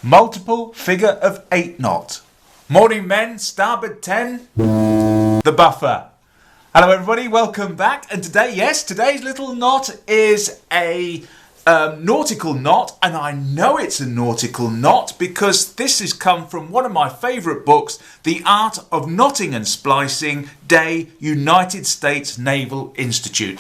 multiple figure of 8 knot. Morning men, starboard 10, the buffer. Hello everybody, welcome back. And today, yes, today's little knot is a nautical knot, and I know it's a nautical knot because this has come from one of my favourite books, The Art of Knotting and Splicing, Day, United States Naval Institute.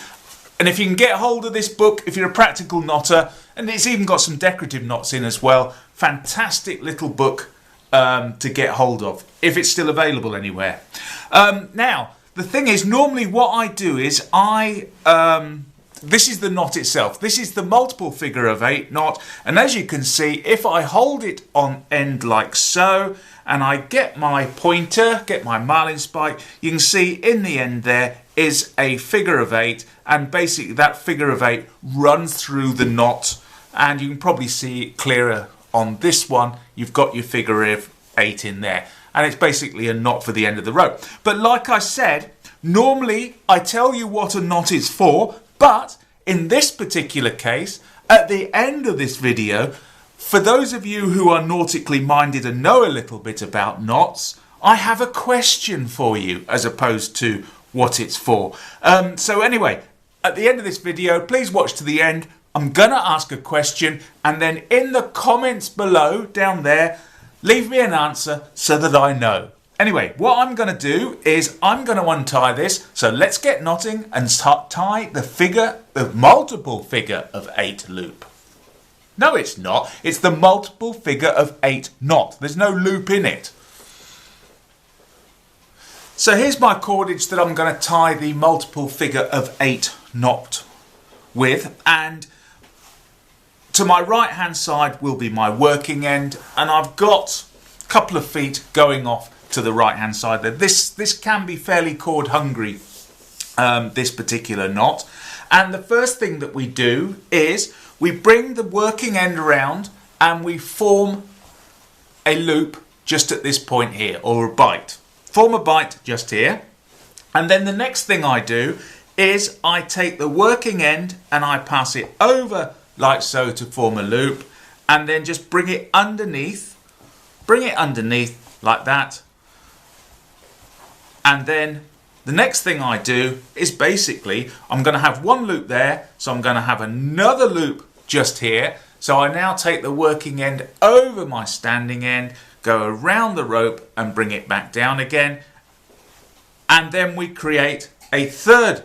And if you can get hold of this book, if you're a practical knotter, and it's even got some decorative knots in as well, fantastic little book to get hold of, if it's still available anywhere. Now, the thing is, normally what I do is this is the knot itself. This is the multiple figure of 8 knot. And as you can see, if I hold it on end like so, and I get my pointer, get my marlin spike, you can see in the end there is a figure of 8. And basically that figure of 8 runs through the knot. And you can probably see it clearer on this one. You've got your figure of 8 in there. And it's basically a knot for the end of the rope. But like I said, normally I tell you what a knot is for. But in this particular case, at the end of this video, for those of you who are nautically minded and know a little bit about knots, I have a question for you as opposed to what it's for. So anyway, at the end of this video, please watch to the end. I'm going to ask a question, and then in the comments below, down there, leave me an answer so that I know. Anyway, what I'm going to do is I'm going to untie this. So let's get knotting and tie the multiple figure of 8 loop. No, it's not. It's the multiple figure of 8 knot. There's no loop in it. So here's my cordage that I'm going to tie the multiple figure of 8 knot with, and to my right hand side will be my working end, and I've got a couple of feet going off to the right hand side there. This can be fairly cord hungry, this particular knot. And the first thing that we do is we bring the working end around and we form a loop just at this point here, or a bite. Form a bite just here. And then the next thing I do is I take the working end and I pass it over like so to form a loop, and then just bring it underneath like that. And then the next thing I do is basically I'm going to have one loop there, so I'm going to have another loop just here. So I now take the working end over my standing end, go around the rope and bring it back down again, and then we create a third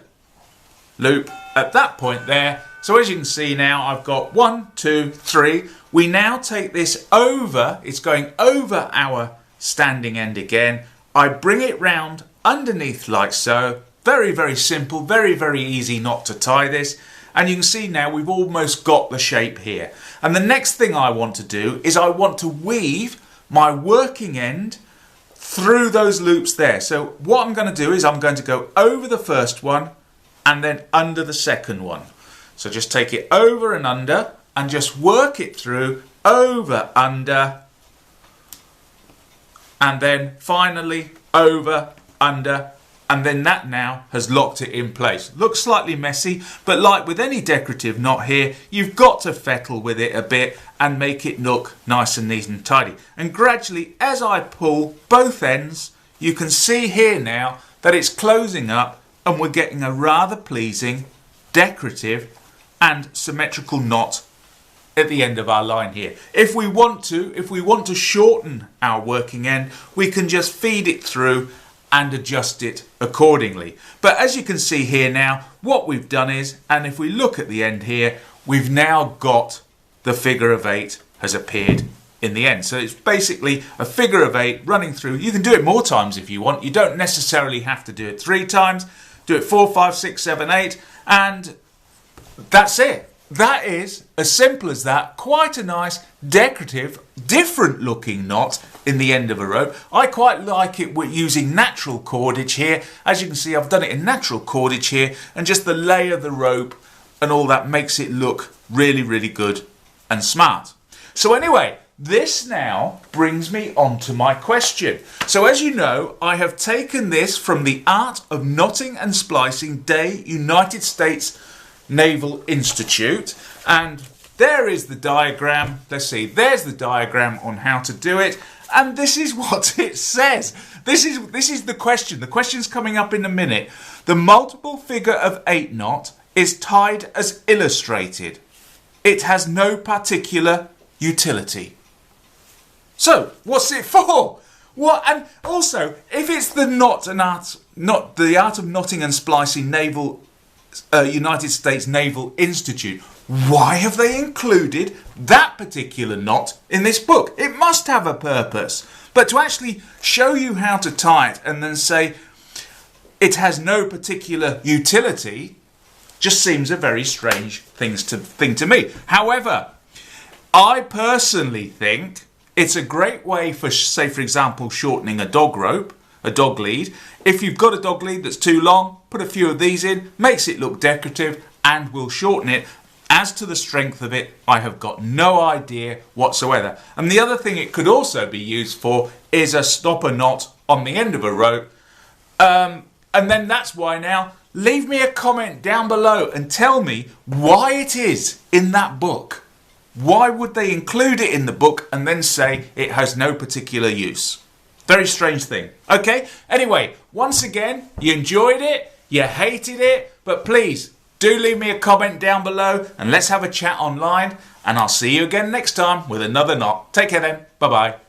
loop at that point there. So as you can see now, I've got 1, 2, 3. We now take this over, it's going over our standing end again. I bring it round underneath like so. Very, very simple, very, very easy knot to tie this. And you can see now we've almost got the shape here. And the next thing I want to do is I want to weave my working end through those loops there. So what I'm going to do is I'm going to go over the first one and then under the second one. So just take it over and under and just work it through, over, under, and then finally over, under, and then that now has locked it in place. Looks slightly messy, but like with any decorative knot here, you've got to fettle with it a bit and make it look nice and neat and tidy. And gradually, as I pull both ends, you can see here now that it's closing up and we're getting a rather pleasing decorative and symmetrical knot at the end of our line here. If we want to shorten our working end, we can just feed it through and adjust it accordingly. But as you can see here now, what we've done is, and if we look at the end here, we've now got the figure of 8 has appeared in the end. So it's basically a figure of 8 running through. You can do it more times if you want. You don't necessarily have to do it 3 times. Do it 4, 5, 6, 7, 8, and that's it. That is as simple as that. Quite a nice, decorative, different looking knot in the end of a rope. I quite like it with using natural cordage here. As you can see, I've done it in natural cordage here, and just the lay of the rope and all that makes it look really, really good and smart. So anyway, this now brings me on to my question. So as you know, I have taken this from The Art of Knotting and Splicing, Day, United States Naval Institute, and there is the diagram. Let's see, there's the diagram on how to do it. And this is what it says. This is the question. The question's coming up in a minute. The multiple figure of 8 knot is tied as illustrated. It has no particular utility. So, what's it for? What? And also, if it's the the art of knotting and splicing United States Naval Institute, why have they included that particular knot in this book? It must have a purpose. But to actually show you how to tie it and then say it has no particular utility just seems a very strange thing to me. However, I personally think it's a great way for, say, for example, shortening a dog rope, a dog lead. If you've got a dog lead that's too long, put a few of these in, makes it look decorative and will shorten it. As to the strength of it, I have got no idea whatsoever. And the other thing it could also be used for is a stopper knot on the end of a rope. And then that's why now, leave me a comment down below and tell me why it is in that book. Why would they include it in the book and then say it has no particular use? Very strange thing. Okay, anyway, once again, you enjoyed it, you hated it, but please do leave me a comment down below and let's have a chat online, and I'll see you again next time with another knot. Take care then. Bye-bye.